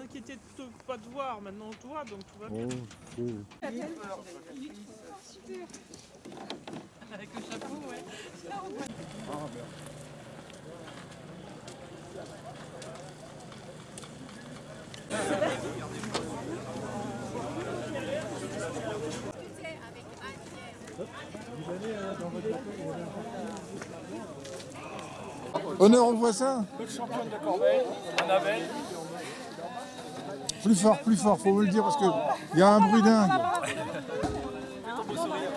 m'inquiétais plutôt pas de voir, maintenant on te voit, donc tout va bien. Super. Avec le chapeau, ouais. Honneur, on voit ça? Le championne de Corbeil, Annabelle. Plus fort, faut me le dire parce qu'il y a un bruit dingue. Fais ton beau sourire.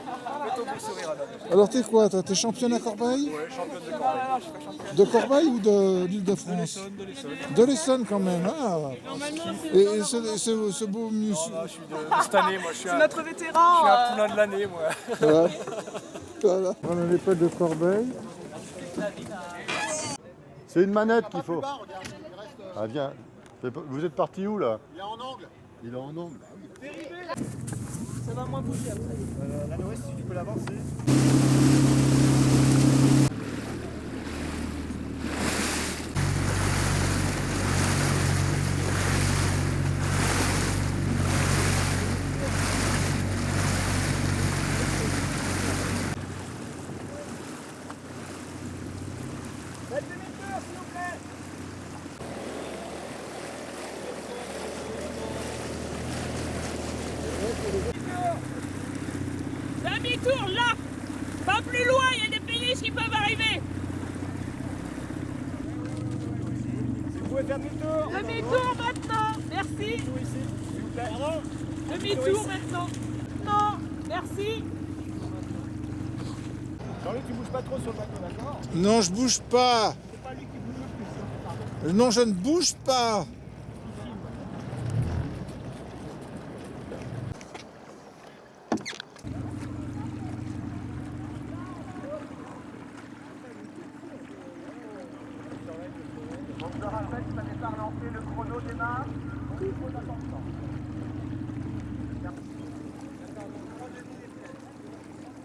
Fais ton beau sourire, Annabelle. Alors t'es quoi? T'es championne à Corbeil? Ouais, championne de Corbeil. Je fais championne De Corbeil ou de l'Île-de-France? de l'Essonne. De l'Essonne quand même. Ah. Et ce beau monsieur. Je suis de cette année, moi. C'est notre vétéran. Je suis un poulain de l'année, moi. Voilà. Voilà. Voilà les potes de Corbeil. C'est une manette qu'il faut. Ah viens. Vous êtes parti où là? Il est en angle. Il est en angle. Ça va moins bouger après. La Noël, si tu peux l'avancer. Demi-tour là. Pas plus loin, il y a des péniches qui peuvent arriver. Vous pouvez faire demi-tour. Demi-tour maintenant. Merci. Demi-tour maintenant. Non, merci. Jean-Luc, tu bouges pas trop sur le bateau, d'accord? Non, je bouge pas. C'est pas lui qui bouge le plus. Non, je ne bouge pas. Donc je rappelle que ça n'est pas relancé, le chrono démarre. Il faut attention.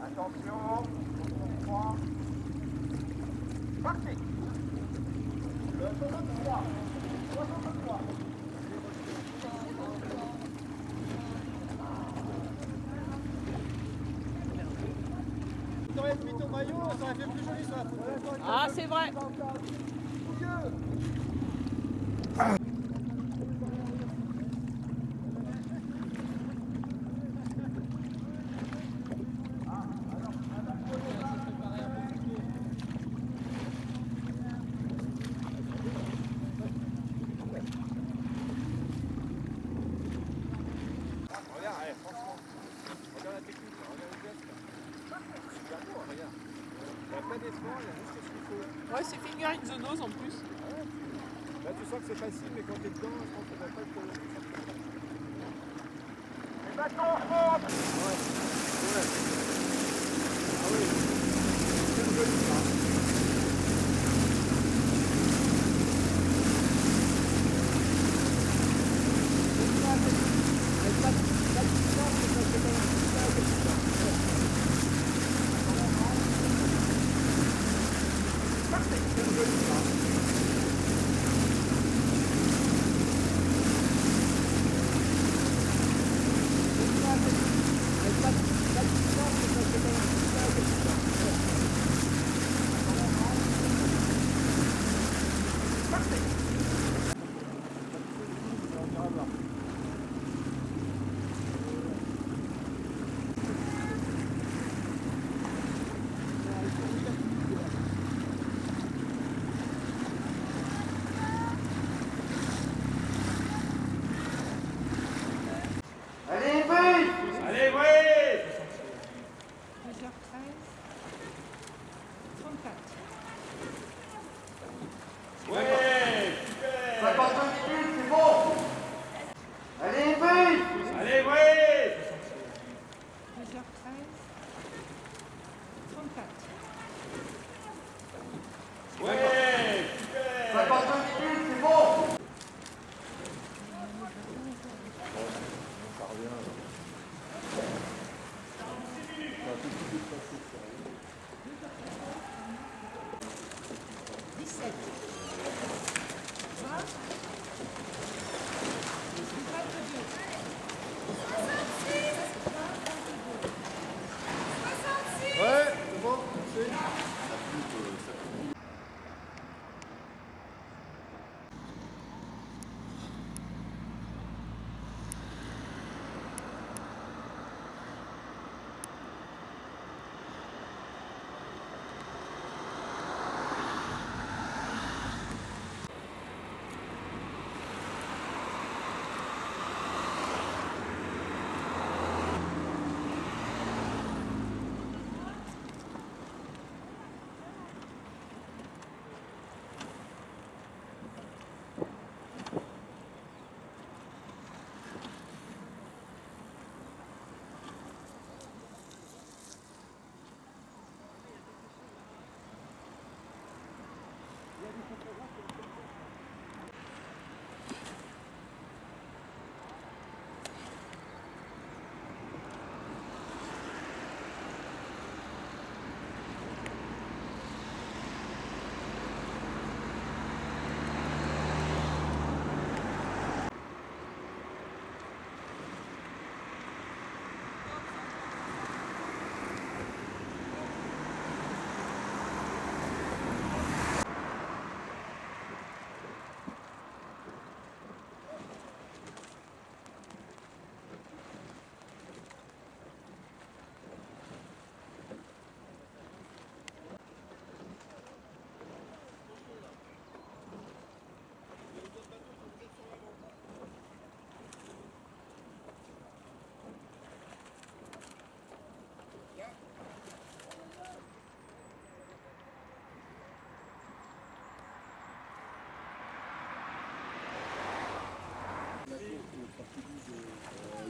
Attention, 3. Parti. Le 63. 63. Tu aurais mis ton maillot, ça aurait fait plus joli sur la photo. Ah, c'est vrai. Regarde, allez, franchement. Regarde la technique, regarde le geste. Super beau, regarde. Il n'y a pas d'effort, il y a juste ce qu'il faut. Ouais, c'est finger in the nose en plus. Là, tu sens que c'est facile, mais quand t'es dedans, je pense que ça va pas être. Les bâtons, fonte. Ouais. Ouais. Ah oui. C'est le joli, ça. Allez, ouais. 2h13. 34. Ouais.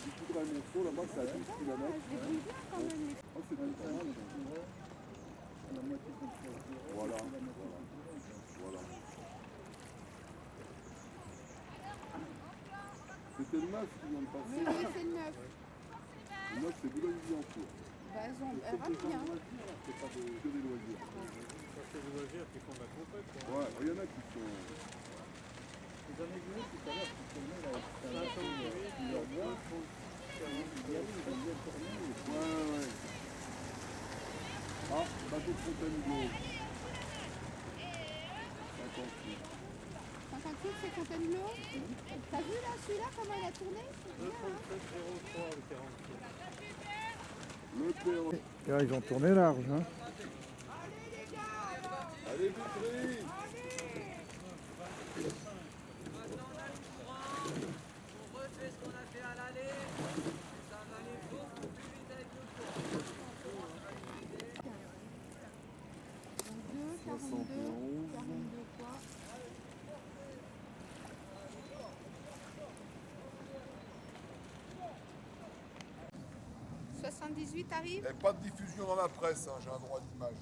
Du Coudray-Monceau, là-bas, c'est à 12 km. Oh, c'est pas mal. Voilà. Voilà. C'était le 9 qui vient de passer. Oui, oui, c'est le 9. Le 9, c'est Boulogne-Billancourt. Bah, elle va bien. C'est pas que des loisirs. C'est des loisirs qui font de la compète. Ouais, il y en a qui sont... J'en ai vu tout à l'heure qui tournait là. Ouais. Ah, bateau de Fontainebleau. 58. 58, c'est Fontainebleau. T'as vu là, celui-là, comment il a tourné? 237,03 le 47. Le Péron. Là, ils vont tourner large. Hein. Allez, Vitry. On refait ce qu'on a fait à l'aller, ça va aller beaucoup plus vite avec le courant. 42 quoi. 78 arrive. Et pas de diffusion dans la presse, hein, j'ai un droit d'image.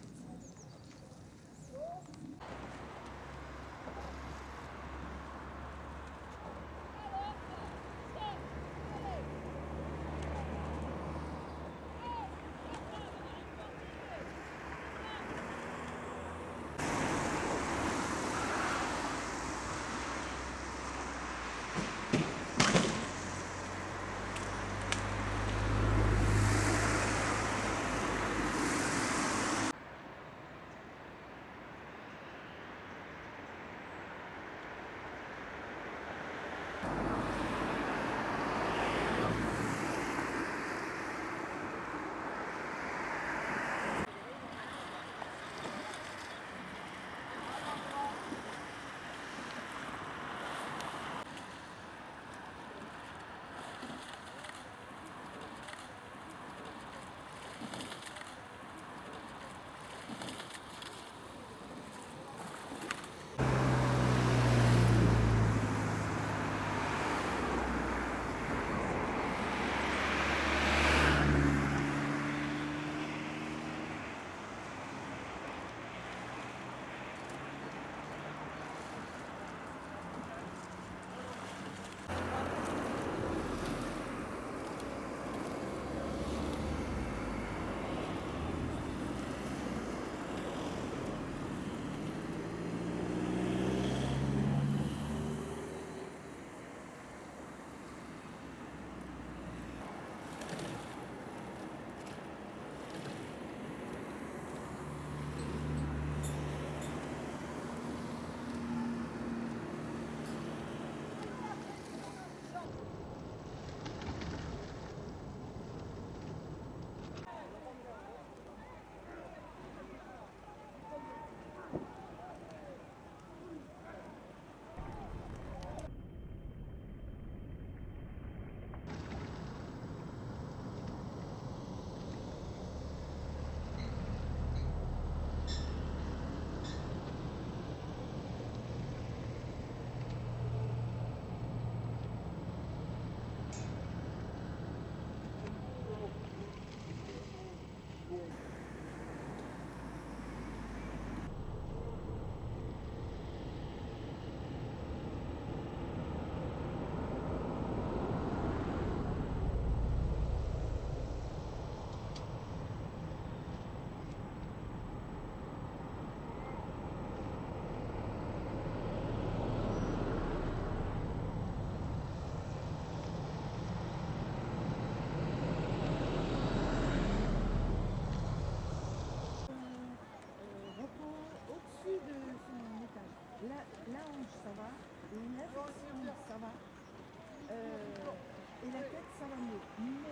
Et la tête, ça va mieux. Mais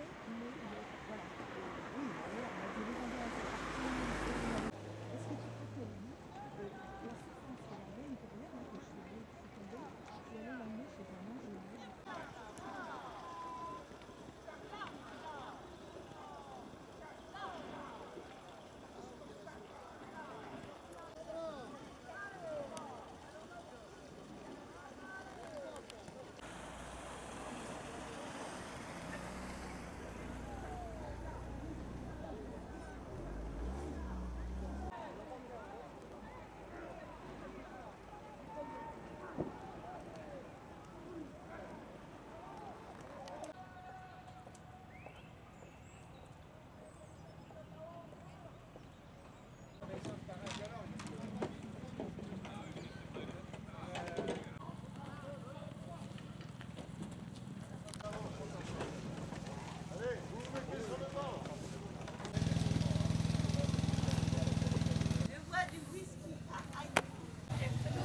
voilà. Oui, alors, on a dû les enlever à cette partie. Est-ce que tu crois qu'elle dit la souffrance qu'elle avait, une carrière, là, que je suis allée tomber, je suis allée l'emmener chez un ingénieur.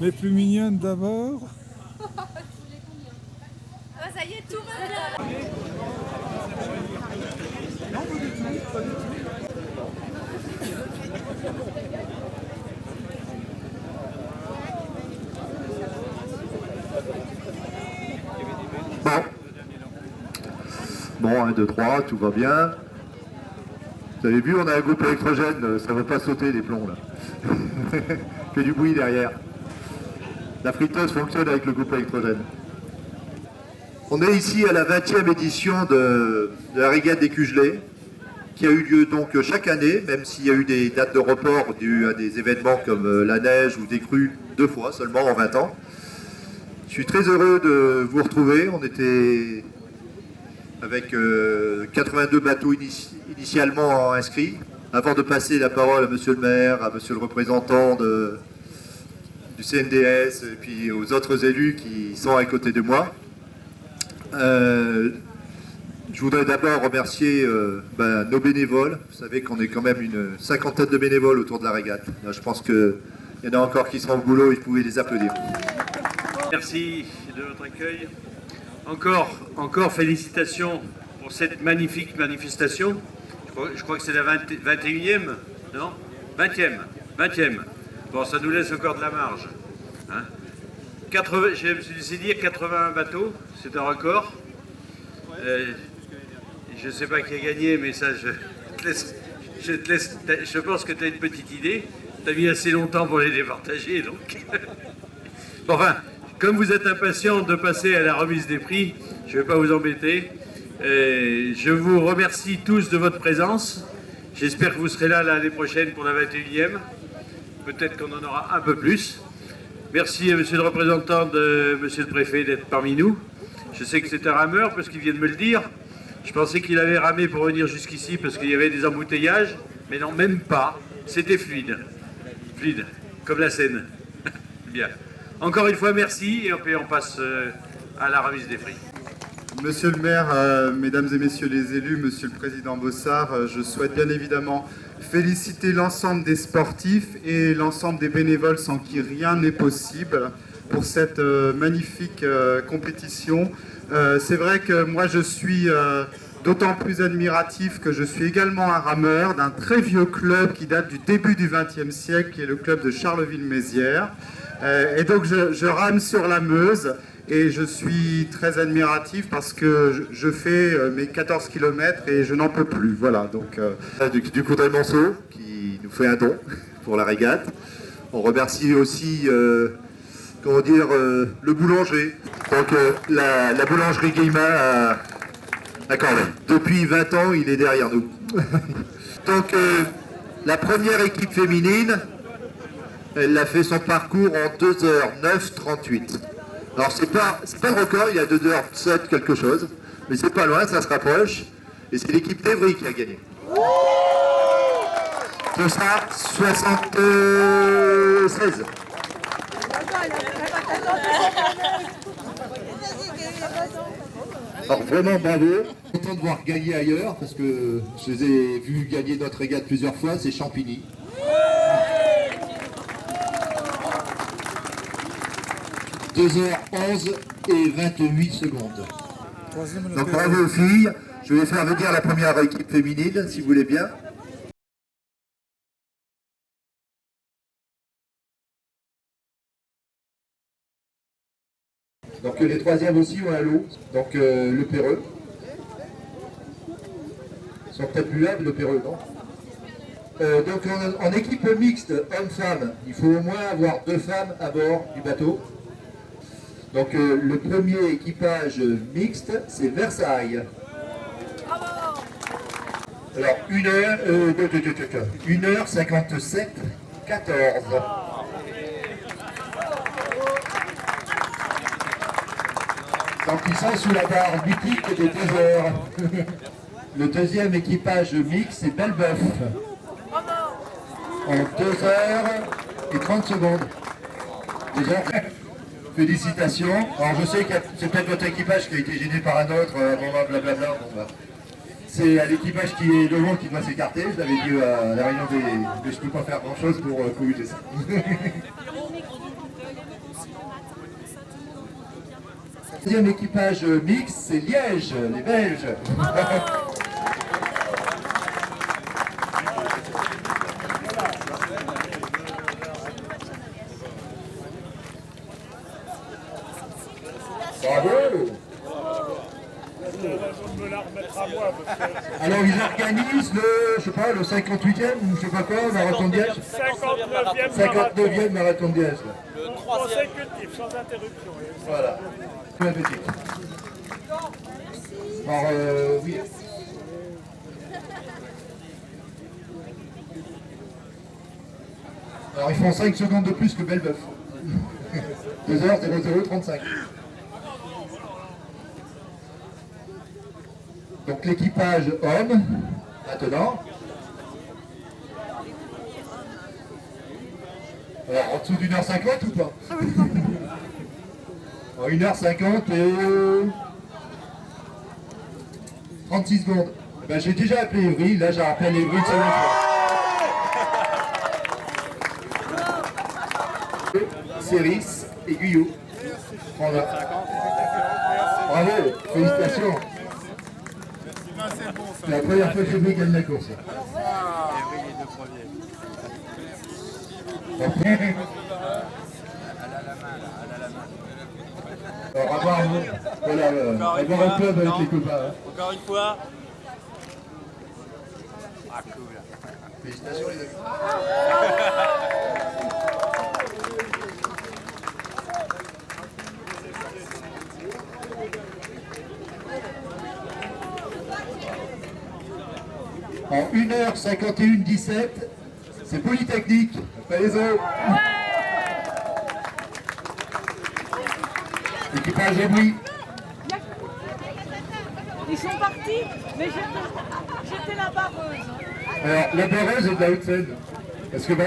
Les plus mignonnes d'abord. Ah, ça y est, tout va bien. Bon, 1, 2, 3, tout va bien. Vous avez vu, on a un groupe électrogène, ça ne va pas sauter les plombs là. Fait du bruit derrière. La friteuse fonctionne avec le groupe électrogène. On est ici à la 20e édition de la régate des Cugelets, qui a eu lieu donc chaque année, même s'il y a eu des dates de report dues à des événements comme la neige ou des crues 2 fois seulement en 20 ans. Je suis très heureux de vous retrouver. On était avec 82 bateaux initialement inscrits. Avant de passer la parole à monsieur le maire, à monsieur le représentant du CNDS et puis aux autres élus qui sont à côté de moi, je voudrais d'abord remercier nos bénévoles. Vous savez qu'on est quand même une 50aine de bénévoles autour de la régate. Là, je pense qu'il y en a encore qui sont au boulot et vous pouvez les applaudir. Merci de votre accueil. Encore félicitations pour cette magnifique manifestation. Je crois que c'est la 21e, non 20e. Bon, ça nous laisse encore de la marge. Hein, je me suis laissé dire 80 bateaux, c'est un record. Je ne sais pas qui a gagné, mais ça, je pense que tu as une petite idée. Tu as mis assez longtemps pour les départager, donc. Enfin, comme vous êtes impatient de passer à la remise des prix, je ne vais pas vous embêter. Je vous remercie tous de votre présence. J'espère que vous serez là l'année prochaine pour la 21e. Peut-être qu'on en aura un peu plus. Merci à monsieur le représentant de monsieur le préfet d'être parmi nous. Je sais que c'est un rameur parce qu'il vient de me le dire. Je pensais qu'il avait ramé pour venir jusqu'ici parce qu'il y avait des embouteillages. Mais non, même pas. C'était fluide. Fluide, comme la Seine. Bien. Encore une fois, merci. Et puis on passe à la remise des prix. Monsieur le maire, mesdames et messieurs les élus, monsieur le président Bossard, je souhaite bien évidemment féliciter l'ensemble des sportifs et l'ensemble des bénévoles sans qui rien n'est possible pour cette magnifique compétition. C'est vrai que moi je suis d'autant plus admiratif que je suis également un rameur d'un très vieux club qui date du début du XXe siècle, qui est le club de Charleville-Mézières. Et donc je rame sur la Meuse. Et je suis très admiratif parce que je fais mes 14 km et je n'en peux plus. Voilà, donc du Coudray Monceau qui nous fait un don pour la régate. On remercie aussi comment dire, le boulanger. Donc la boulangerie Guillemin à Corbeil. Depuis 20 ans, il est derrière nous. Donc la première équipe féminine, elle a fait son parcours en 2h09:38. Alors c'est pas le record, il y a 2h07 quelque chose, mais c'est pas loin, ça se rapproche. Et c'est l'équipe d'Evry qui a gagné. Ce sera 76. Alors vraiment bravo, content de voir gagner ailleurs, parce que je les ai vus gagner notre régate plusieurs fois, c'est Champigny. « 2h11 et 28 secondes. Donc bravo aux filles. Je vais faire venir la première équipe féminine, si vous voulez bien. Donc les troisièmes aussi ont un lot. Donc le Péreux. Ils sont peut-être plus là, le Péreux, non? Donc en équipe mixte, homme-femme, il faut au moins avoir 2 femmes à bord du bateau. Donc le premier équipage mixte, c'est Versailles. Alors 1h57, 14. Donc ils sont sous la barre mythique des 2 heures. Le deuxième équipage mixte, c'est Bellebeuf. En 2h30. 2 heures. Félicitations. Alors je sais que c'est peut-être votre équipage qui a été gêné par un autre, blablabla. Bon, bah. C'est l'équipage qui est devant qui doit s'écarter. Je l'avais dit à la réunion mais je ne peux pas faire grand chose pour éviter ça. Deuxième équipage mixte, c'est Liège, les Belges. Bravo. Alors ils organisent le, je sais pas, le 58e ou je sais pas quoi, marathon de Liège. 59e marathon de Liège. Le consécutif, sans interruption. Voilà. Magnifique. Alors, oui. Alors ils font 5 secondes de plus que Belbeuf. 2h0035. Donc l'équipage homme, maintenant. Alors en dessous d'une heure 50 ou pas? En 1h50 et 36 secondes. Eh ben, j'ai déjà appelé Evry, là j'ai appelé Evry de semaine. Céris et Guyot. Voilà. Bravo, félicitations. C'est la première fois que Evry gagne la course. Alors, à boire, voilà, à boire un club avec les copains. Hein. Encore une fois. Ah, cool. Félicitations les amis. En 1h51-17, c'est Polytechnique, pas les autres. Équipage Evry. Ils sont partis, mais j'étais la barreuse. Alors, la barreuse est de la Haute-Seine. Parce que bah,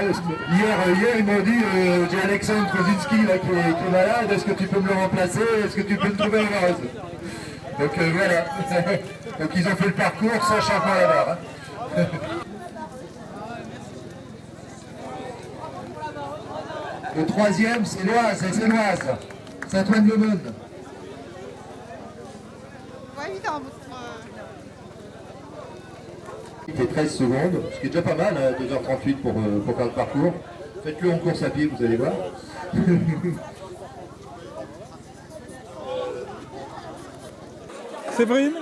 hier, ils m'ont dit, j'ai Alexandre Krosinski là, qui est malade, est-ce que tu peux me le remplacer? Est-ce que tu peux me trouver la barreuse? Donc voilà. Donc ils ont fait le parcours sans changement à la barre. Hein. Le troisième, c'est l'Oise, c'est l'Oise. Saint-Ouen-le-Monde. Ouais, évidemment. Il fait 13 secondes, ce qui est déjà pas mal, hein, 2h38 pour faire le parcours. Faites-le en course à pied, vous allez voir. Séverine,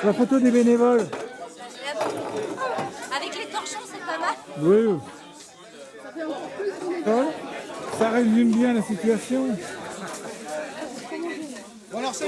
la photo des bénévoles. Avec les torchons, c'est pas mal. Oui. Ça résume bien la situation. Bon alors c'est